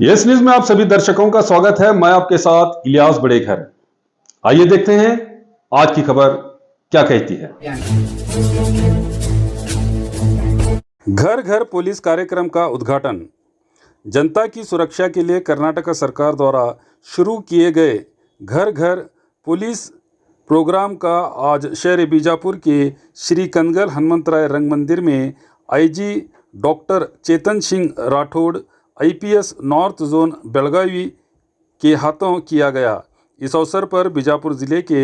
Yes news में आप सभी दर्शकों का स्वागत है। मैं आपके साथ इलियास बड़ेघर। आइए देखते हैं आज की खबर क्या कहती है। घर घर पुलिस कार्यक्रम का उद्घाटन। जनता की सुरक्षा के लिए कर्नाटक सरकार द्वारा शुरू किए गए घर घर पुलिस प्रोग्राम का आज शहर बीजापुर के श्री कनगल हनुमंतराय रंग मंदिर में IG doctor Chetan Singh Rathore IPS north zone Belagavi के हाथों किया गया। इस अवसर पर बीजापुर जिले के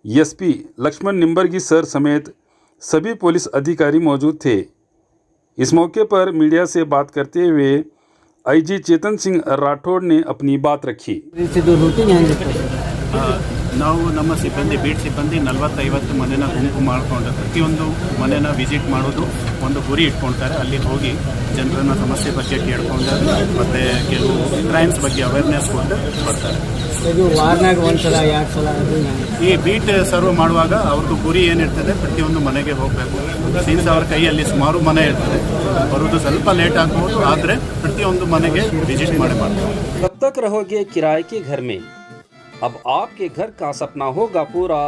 एसपी लक्ष्मण निंबर्गी सर समेत सभी पुलिस अधिकारी मौजूद थे। इस मौके पर मीडिया से बात करते हुए आईजी चेतन सिंह राठौड़ ने अपनी बात रखी। ನಾವು ನಮ್ಮ ಸಿಬ್ಬಂದಿ ಬೀಟ್ ಸಿಬ್ಬಂದಿ 40-50 ಮನೆನ ಗುಂಪು ಮಾಡಿಕೊಂಡು ಪ್ರತಿಯೊಂದು ಮನೆನ ವಿಸಿಟ್ ಮಾಡೋದು ಒಂದು ಗುರಿ ಇಟ್ಕೊಳ್ತಾರೆ. ಅಲ್ಲಿ ಹೋಗಿ ಜನರನ್ನ ಸಮಸ್ಯೆ ಬಗ್ಗೆ ಕೇಳ್ಕೊಂಡು ಮತ್ತು ಕೆಲವು ಕ್ರೈಮ್ಸ್ ಬಗ್ಗೆ ಅವೇರ್ನೆಸ್ ಕೊಟ್ಟು ಬರ್ತಾರೆ. ಈ ಬೀಟ್ ಸರ್ವ್ ಮಾಡುವಾಗ ಅವ್ರದ್ದು ಗುರಿ ಏನಿರ್ತದೆ, ಪ್ರತಿಯೊಂದು ಮನೆಗೆ ಹೋಗಬೇಕು. ಸೀನ್ಸ್ ಅವ್ರ ಕೈಯಲ್ಲಿ ಸುಮಾರು ಮನೆ ಇರ್ತದೆ, ಬರೋದು ಸ್ವಲ್ಪ ಲೇಟ್ ಆಗ್ಬೋದು, ಆದರೆ ಪ್ರತಿಯೊಂದು ಮನೆಗೆ ವಿಸಿಟ್ ಮಾಡಿ ಮಾಡ್ತಾರೆ. कब तक रहोगे किराए के घर में? अब आपके घर का सपना होगा पूरा,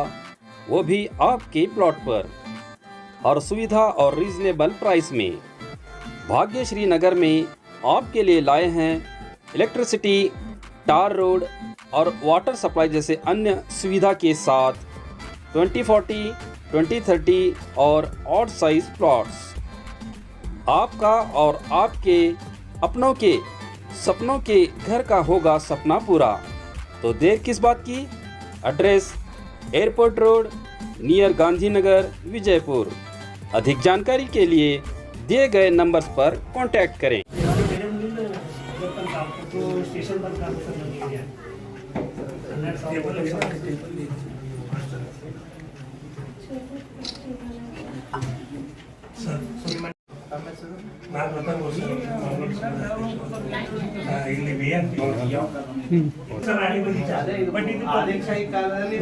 वो भी आपके प्लॉट पर, और सुविधा और रीजनेबल प्राइस में। भाग्यश्री नगर में आपके लिए लाए हैं इलेक्ट्रिसिटी, टार रोड और वाटर सप्लाई जैसे अन्य सुविधा के साथ 2040, 2030 और ऑड साइज प्लॉट्स। आपका और आपके अपनों के सपनों के घर का होगा सपना पूरा, तो देर किस बात की। Address airport road near Gandhinagar Vijaypur. अधिक जानकारी के लिए दिए गए नंबर्स पर कांटेक्ट करें। ಆದಿಲಶಾಹಿ ಕಾಲದಲ್ಲಿ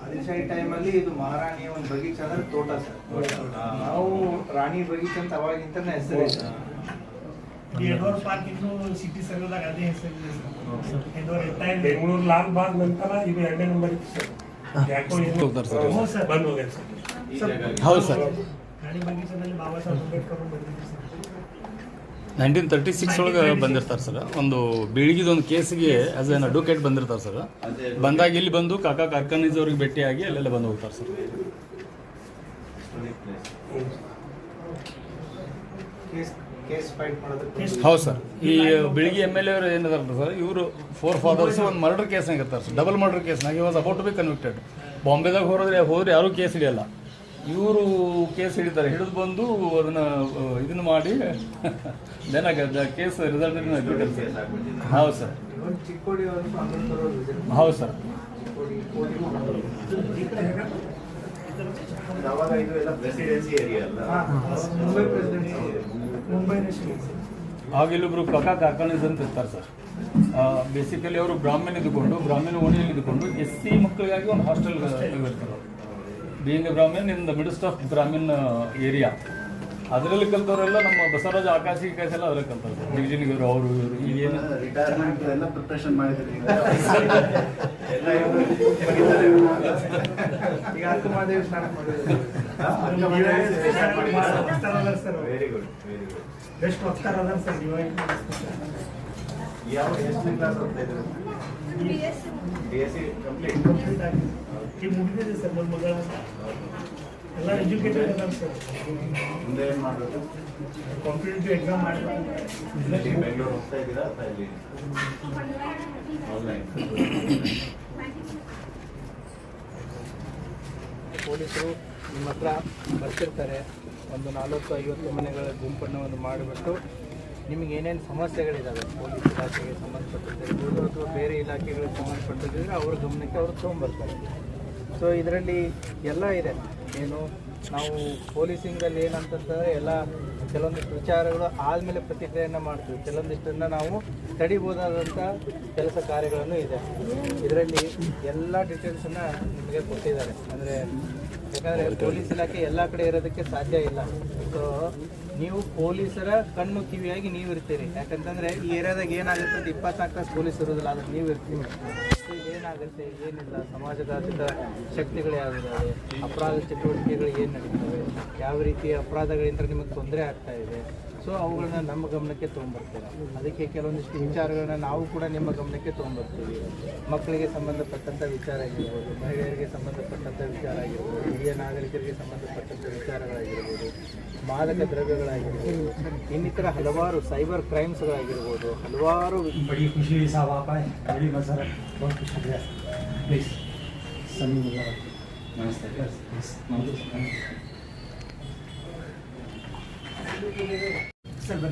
ಆದಿಲಶಾಹಿ ಟೈಮಲ್ಲಿ ಇದು ಮಹಾರಾಣಿಯ ಒಂದು ಬಗೀಚ ಅಂದ್ರೆ ತೋಟ ಸರ್. ನಾವು ರಾಣಿ ಬಗೀಚ ಅಂತ ಅವಾಗಿಂತಾನೆ ಹೆಸರು ಇದೆ. ಎಡ್ವರ್ಡ್ ಪಾರ್ಕ್ ಇನ್ನು ಸಿಟಿ ಸರ್ಕಲ್ದಾಗ ಅದೇ ಹೆಸರಿದೆ ಸರ್. ಎಡ್ವರ್ಡ್ ಬೆಂಗಳೂರು ಲಾಲ್ ಬಾಗ್ ನಂತರ ಇದು 2ನೇ ನಂಬರ್ ಇತ್ತು ಸರ್. ಯಾಕೋ ಬಂದ್ ಹೋಗಿದೆ ಸರ್. ಹೌದು ಸರ್. ರಾಣಿ ಬಗೀಚದಲ್ಲಿ ಬಾಬಾ ಸಾಹೇಬ್ ಅಂಬೇಡ್ಕರ್ ಬಂದಿದ್ರು ಸರ್. 1936 ಒಳಗೆ ಬಂದಿರ್ತಾರೆ ಸರ್. ಒಂದು ಬೀಳಿಗಿದೊಂದು ಕೇಸಿಗೆ ಆಸ್ ಎನ್ ಅಡ್ವೊಕೇಟ್ ಬಂದಿರ್ತಾರೆ ಸರ್. ಬಂದಾಗ ಇಲ್ಲಿ ಬಂದು ಕಾಕಾ ಕಾರ್ಖಾನೀಸ್ ಅವ್ರಿಗೆ ಭೇಟಿಯಾಗಿ ಅಲ್ಲೆಲ್ಲ ಬಂದು ಹೋಗ್ತಾರೆ ಸರ್. ಹೌದು ಸರ್. ಈ ಬೆಳಿಗ್ಗೆ MLA ಅವರು ಏನಿದಾರೆ ಸರ್, ಇವರು 4 ಫಾದರ್ಸ್ ಒಂದು ಮರ್ಡರ್ ಕೇಸ್ನಾಗ ಇರ್ತಾರೆ ಸರ್. ಡಬಲ್ ಮರ್ಡರ್ ಕೇಸ್ನಾಗ ಈ was about to be convicted. ಬಾಂಬೆದಾಗ ಹೋದ್ರೆ ಯಾರೂ ಕೇಸ್ ಹಿಡಿಯಲ್ಲ, ಇವರು ಕೇಸ್ ಹಿಡಿತಾರೆ. ಹಿಡಿದು ಬಂದು ಅದನ್ನು ಇದನ್ನು ಮಾಡಿ ಕೇಸ್ ರಿಸಲ್ಟ್ ಹೌದು ಸರ್. ಹೌದು ಸರ್. ಆಗ ಇಲ್ಲೊಬ್ರು ಕಾಕಾ ಕಾರ್ಖಾನೀಸ್ ಅಂತ ಇರ್ತಾರೆ ಸರ್. ಬೇಸಿಕಲಿ ಅವರು ಬ್ರಾಹ್ಮಣ ಓಣಿಯಲ್ಲಿ ಇದ್ದುಕೊಂಡು SC ಮಕ್ಕಳಿಗಾಗಿ ಒಂದು ಹಾಸ್ಟೆಲ್ ಇರ್ತಾರೆ. Being a Brahmin in the midst of Brahmin area. ಅದರಲ್ಲಿ ಕಲ್ತವರೆಲ್ಲ ನಮ್ಮ ಬಸವರಾಜ ಆಕಾಶಿ ಎಲ್ಲ ಅದರಲ್ಲಿ ಕಲ್ತಾರೆ ಸರ್. ಡಿವಿಷನ್ಗೆ ಅವರು ಇವರು ಈಗೇನು ರಿಟೈರ್ಮೆಂಟ್ ಎಲ್ಲ ಪ್ರಿಪ್ರೇಷನ್ ಮಾಡಿದ್ರು. ಈಗ ಅಕ್ಕಮಹಾದೇವಿ ಸ್ನಾನ ಮಾಡಿದ್ರು. ವೆರಿ ಗುಡ್ ಬೆಸ್ಟ್ ವಕ್ತಾರಲ್ಲ ಸರ್. ಯಾವ ಎಷ್ಟನೇ ಕ್ಲಾಸ್ ಓದ್ತಾ ಇದ್ರು? BSc ಕಂಪ್ಲೀಟ್ ಆಗಿ ಈ ಮುಗಿದಿದೆ ಸರ್. ನನ್ನ ಮಗಳ ಎಲ್ಲ ಎಜುಕೇಟೆಡ್ ಅಲ್ಲ ಸರ್. ಮುಂದೆ ಏನು ಮಾಡಬೇಕು? ಕಾಂಪಿಟೇಟಿವ್ ಎಕ್ಸಾಮ್ ಮಾಡಬೇಕು. ಬೆಂಗಳೂರು ಹೋಗ್ತಾ ಇದ್ದೀರಾ ಅಥವಾ ಇಲ್ಲಿ ಆನ್ಲೈನ್? ಪೊಲೀಸರು ನಿಮ್ಮ ಹತ್ರ ಬರ್ತಿರ್ತಾರೆ. ಒಂದು 40-50 ಮನೆಗಳ ಗುಂಪನ್ನು ಮಾಡಿಬಿಟ್ಟು ನಿಮಗೆ ಏನೇನು ಸಮಸ್ಯೆಗಳಿದ್ದಾವೆ ಪೊಲೀಸ್ ಇಲಾಖೆಗೆ ಸಂಬಂಧಪಟ್ಟಿರ್ಬೋದು ಅಥವಾ ಬೇರೆ ಇಲಾಖೆಗಳಿಗೆ ಸಂಬಂಧಪಟ್ಟಿದ್ರೆ ಅವ್ರ ಗಮನಕ್ಕೆ ಅವರು ತೊಗೊಂಬರ್ತಾರೆ. ಸೊ ಇದರಲ್ಲಿ ಎಲ್ಲ ಇದೆ. ಏನು ನಾವು ಪೊಲೀಸಿಂಗಲ್ಲಿ ಏನಂತಂದರೆ ಎಲ್ಲ ಕೆಲವೊಂದಿಷ್ಟು ವಿಚಾರಗಳು ಆದಮೇಲೆ ಪ್ರತಿಕ್ರಿಯೆಯನ್ನು ಮಾಡ್ತೀವಿ. ಕೆಲವೊಂದಿಷ್ಟನ್ನು ನಾವು ತಡಿಬೋದಾದಂಥ ಕೆಲಸ ಕಾರ್ಯಗಳನ್ನು ಇದೆ. ಇದರಲ್ಲಿ ಎಲ್ಲ ಡೀಟೇಲ್ಸನ್ನು ನಿಮಗೆ ಕೊಟ್ಟಿದ್ದಾರೆ. ಅಂದರೆ ಯಾಕಂದರೆ ಪೊಲೀಸ್ ಇಲಾಖೆ ಎಲ್ಲ ಕಡೆ ಇರೋದಕ್ಕೆ ಸಾಧ್ಯ ಇಲ್ಲ. ಸೊ ನೀವು ಪೊಲೀಸರ ಕಣ್ಣು ಕಿವಿಯಾಗಿ ನೀವು ಇರ್ತೀರಿ. ಯಾಕಂತಂದರೆ ಈ ಏರಿಯಾದಾಗ ಏನಾಗುತ್ತೆ 24 ತಾಸು ಪೊಲೀಸ್ ಇರೋದಿಲ್ಲ, ಅದಕ್ಕೆ ನೀವು ಇರ್ತೀವಿ. ಏನಾಗುತ್ತೆ ಏನಿಲ್ಲ, ಸಮಾಜಘಾತದ ಶಕ್ತಿಗಳು ಯಾವುದಿದ್ದಾವೆ, ಅಪರಾಧ ಚಟುವಟಿಕೆಗಳು ಏನು ನಡೀತವೆ, ಯಾವ ರೀತಿಯ ಅಪರಾಧಗಳಿಂದ ನಿಮಗೆ ತೊಂದರೆ ಆಗ್ತಾ ಇದೆ, ಸೊ ಅವುಗಳನ್ನ ನಮ್ಮ ಗಮನಕ್ಕೆ ತೊಗೊಂಬರ್ತೇವೆ. ಅದಕ್ಕೆ ಕೆಲವೊಂದಿಷ್ಟು ವಿಚಾರಗಳನ್ನ ನಾವು ಕೂಡ ನಿಮ್ಮ ಗಮನಕ್ಕೆ ತೊಗೊಂಬರ್ತೀವಿ. ಮಕ್ಕಳಿಗೆ ಸಂಬಂಧಪಟ್ಟಂಥ ವಿಚಾರ ಆಗಿರ್ಬೋದು, ಮಹಿಳೆಯರಿಗೆ ಸಂಬಂಧಪಟ್ಟಂಥ ವಿಚಾರ ಆಗಿರ್ಬೋದು, ಹಿರಿಯ ನಾಗರಿಕರಿಗೆ ಸಂಬಂಧಪಟ್ಟಂಥ ವಿಚಾರಗಳಾಗಿರ್ಬೋದು, ಮಾದಕ ದ್ರವ್ಯಗಳಾಗಿರ್ಬೋದು, ಇನ್ನಿತರ ಹಲವಾರು ಸೈಬರ್ ಕ್ರೈಮ್ಸ್ಗಳಾಗಿರ್ಬೋದು, ಹಲವಾರು बड़ी खुशी हुई साहब आप आए, बड़ी मज़ा बहुत शुक्रिया प्लीज़ सनी नमस्ते ಸರ್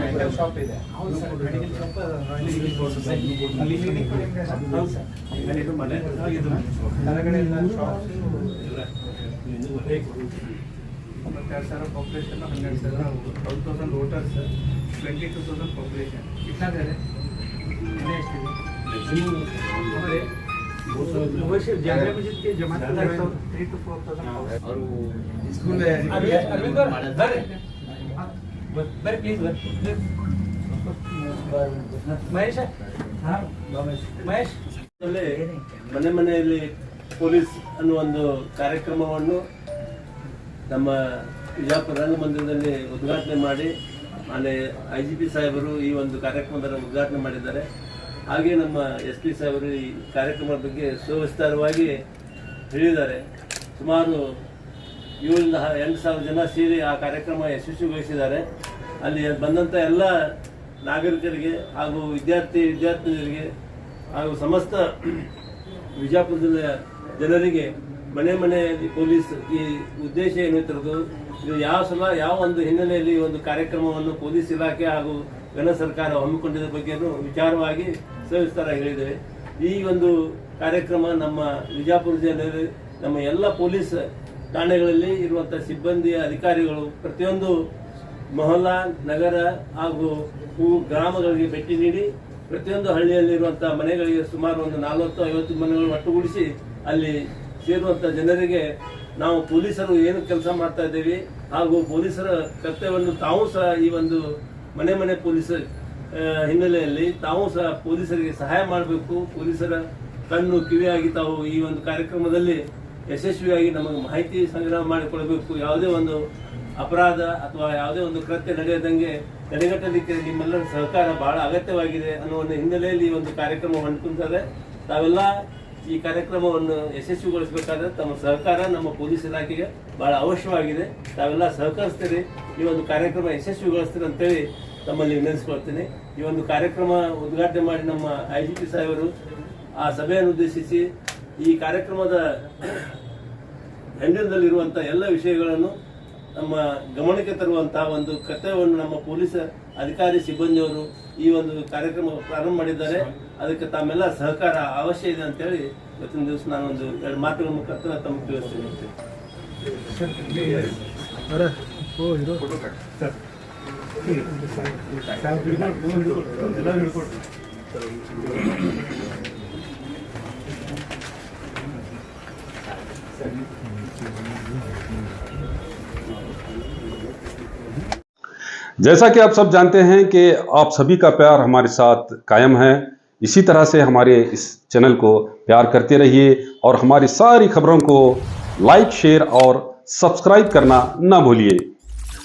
ಮೆಡಿಕಲ್ ಶಾಪ್ ಇದೆ. ಹೌದು ಸರ್, ಮೆಡಿಕಲ್ ಶಾಪ್ ಕೆಳಗಡೆ ಎಲ್ಲ ಶಾಪ್ಸ್ 2,000 ಪಾಪ್ಯುಲೇಷನ್ 12,000 12,000 ವೋಟರ್ಸ್ 22,000 ಪಾಪ್ಯುಲೇಷನ್ कितना दे रहे जामिया मस्जिद के जमात 3 to 4,000 और स्कूल बरे प्लीज महेश ಮಹೇಶ್ ಮನೆ ಮನೆಯಲ್ಲಿ ಪೊಲೀಸ್ ಅನ್ನುವ ಒಂದು ಕಾರ್ಯಕ್ರಮವನ್ನು ನಮ್ಮ ವಿಜಯಪುರ ರಂಗಮಂದಿರದಲ್ಲಿ ಉದ್ಘಾಟನೆ ಮಾಡಿ ಅಲ್ಲಿ IGP ಸಾಹೇಬರು ಈ ಒಂದು ಕಾರ್ಯಕ್ರಮದ ಉದ್ಘಾಟನೆ ಮಾಡಿದ್ದಾರೆ. ಹಾಗೆ ನಮ್ಮ SP ಸಾಹೇಬರು ಈ ಕಾರ್ಯಕ್ರಮದ ಬಗ್ಗೆ ಸುವಿಸ್ತಾರವಾಗಿ ಹೇಳಿದ್ದಾರೆ. ಸುಮಾರು 7,000-8,000 ಜನ ಸೇರಿ ಆ ಕಾರ್ಯಕ್ರಮ ಯಶಸ್ವಿಗೊಳಿಸಿದ್ದಾರೆ. ಅಲ್ಲಿ ಬಂದಂಥ ಎಲ್ಲ ನಾಗರಿಕರಿಗೆ ಹಾಗೂ ವಿದ್ಯಾರ್ಥಿನಿಯರಿಗೆ ಹಾಗೂ ಸಮಸ್ತ ವಿಜಯಪುರದ ಜನರಿಗೆ ಮನೆ ಮನೆಯಲ್ಲಿ ಪೊಲೀಸ್ ಈ ಉದ್ದೇಶ ಏನಿರ್ತದ್ದು, ಇದು ಯಾವ ಸಲ ಯಾವ ಒಂದು ಹಿನ್ನೆಲೆಯಲ್ಲಿ ಒಂದು ಕಾರ್ಯಕ್ರಮವನ್ನು ಪೊಲೀಸ್ ಇಲಾಖೆ ಹಾಗೂ ಕೇಂದ್ರ ಸರ್ಕಾರ ಹಮ್ಮಿಕೊಂಡಿದ್ದ ಬಗ್ಗೆನೂ ವಿಚಾರವಾಗಿ ಸವಿಸ್ತಾರ ಹೇಳಿದ್ದೇವೆ. ಈ ಒಂದು ಕಾರ್ಯಕ್ರಮ ನಮ್ಮ ವಿಜಯಪುರ ಜಿಲ್ಲೆಯಲ್ಲಿ ನಮ್ಮ ಎಲ್ಲ ಪೊಲೀಸ್ ಠಾಣೆಗಳಲ್ಲಿ ಇರುವಂಥ ಸಿಬ್ಬಂದಿಯ ಅಧಿಕಾರಿಗಳು ಪ್ರತಿಯೊಂದು ಮೊಹಲ್ಲಾ, ನಗರ ಹಾಗೂ ಗ್ರಾಮಗಳಿಗೆ ಭೇಟಿ ನೀಡಿ ಪ್ರತಿಯೊಂದು ಹಳ್ಳಿಯಲ್ಲಿರುವಂಥ ಮನೆಗಳಿಗೆ ಸುಮಾರು ಒಂದು 40-50 ಮನೆಗಳು ಒಟ್ಟುಗೂಡಿಸಿ ಅಲ್ಲಿ ಸೇರುವಂಥ ಜನರಿಗೆ ನಾವು ಪೊಲೀಸರು ಏನು ಕೆಲಸ ಮಾಡ್ತಾ ಇದ್ದೇವೆ ಹಾಗೂ ಪೊಲೀಸರ ಕರ್ತವ್ಯವನ್ನು ತಾವು ಸಹ ಈ ಒಂದು ಮನೆ ಮನೆ ಪೊಲೀಸ್ ಹಿನ್ನೆಲೆಯಲ್ಲಿ ತಾವು ಸಹ ಪೊಲೀಸರಿಗೆ ಸಹಾಯ ಮಾಡಬೇಕು. ಪೊಲೀಸರ ಕಣ್ಣು ಕಿವಿಯಾಗಿ ತಾವು ಈ ಒಂದು ಕಾರ್ಯಕ್ರಮದಲ್ಲಿ ಯಶಸ್ವಿಯಾಗಿ ನಮಗೆ ಮಾಹಿತಿ ಸಂಗ್ರಹ ಮಾಡಿಕೊಡಬೇಕು. ಯಾವುದೇ ಒಂದು ಅಪರಾಧ ಅಥವಾ ಯಾವುದೇ ಒಂದು ಕೃತ್ಯ ನಡೆಯದಂಗೆ ತಡೆಗಟ್ಟಲಿಕ್ಕೆ ನಿಮ್ಮೆಲ್ಲರ ಸಹಕಾರ ಬಹಳ ಅಗತ್ಯವಾಗಿದೆ ಅನ್ನೋ ಒಂದು ಹಿನ್ನೆಲೆಯಲ್ಲಿ ಈ ಒಂದು ಕಾರ್ಯಕ್ರಮ ಹೊಂದ್ಕೊಂತಾರೆ. ತಾವೆಲ್ಲ ಈ ಕಾರ್ಯಕ್ರಮವನ್ನು ಯಶಸ್ವಿಗೊಳಿಸಬೇಕಾದ್ರೆ ತಮ್ಮ ಸಹಕಾರ ನಮ್ಮ ಪೊಲೀಸ್ ಇಲಾಖೆಗೆ ಬಹಳ ಅವಶ್ಯವಾಗಿದೆ. ತಾವೆಲ್ಲ ಸಹಕರಿಸ್ತೀರಿ, ಈ ಒಂದು ಕಾರ್ಯಕ್ರಮ ಯಶಸ್ವಿಗೊಳಿಸ್ತೀರಿ ಅಂತೇಳಿ ತಮ್ಮಲ್ಲಿ ವಿನಂತಿಸ್ಕೊಳ್ತೀನಿ. ಈ ಒಂದು ಕಾರ್ಯಕ್ರಮ ಉದ್ಘಾಟನೆ ಮಾಡಿ ನಮ್ಮ IGP ಸಾಹೇಬರು ಆ ಸಭೆಯನ್ನು ಉದ್ದೇಶಿಸಿ ಈ ಕಾರ್ಯಕ್ರಮದ ಹೆಂಡಲ್ದಲ್ಲಿರುವಂಥ ಎಲ್ಲ ವಿಷಯಗಳನ್ನು ನಮ್ಮ ಗಮನಕ್ಕೆ ತರುವಂತಹ ಒಂದು ಕರ್ತವ್ಯವನ್ನು ನಮ್ಮ ಪೊಲೀಸ್ ಅಧಿಕಾರಿ ಸಿಬ್ಬಂದಿಯವರು ಈ ಒಂದು ಕಾರ್ಯಕ್ರಮ ಪ್ರಾರಂಭ ಮಾಡಿದ್ದಾರೆ. ಅದಕ್ಕೆ ತಮ್ಮೆಲ್ಲ ಸಹಕಾರ ಅವಶ್ಯ ಇದೆ ಅಂತೇಳಿ ಇವತ್ತಿನ ದಿವಸ ನಾನು ಒಂದು 2 ಮಾತುಗಳ ಮುಖಾಂತರ ತಮಗೆ ತಿಳಿಸ್ತೀನಿ. जैसा कि आप सब जानते हैं कि आप सभी का प्यार हमारे साथ कायम है। इसी तरह से हमारे इस चैनल को प्यार करते रहिए और हमारी सारी खबरों को लाइक, शेयर और सब्सक्राइब करना ना भूलिए।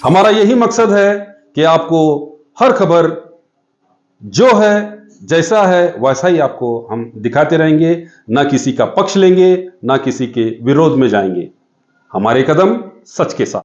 हमारा यही मकसद है कि आपको हर खबर जो है जैसा है वैसा ही आपको हम दिखाते रहेंगे, ना किसी का पक्ष लेंगे, ना किसी के विरोध में जाएंगे। हमारे कदम सच के साथ।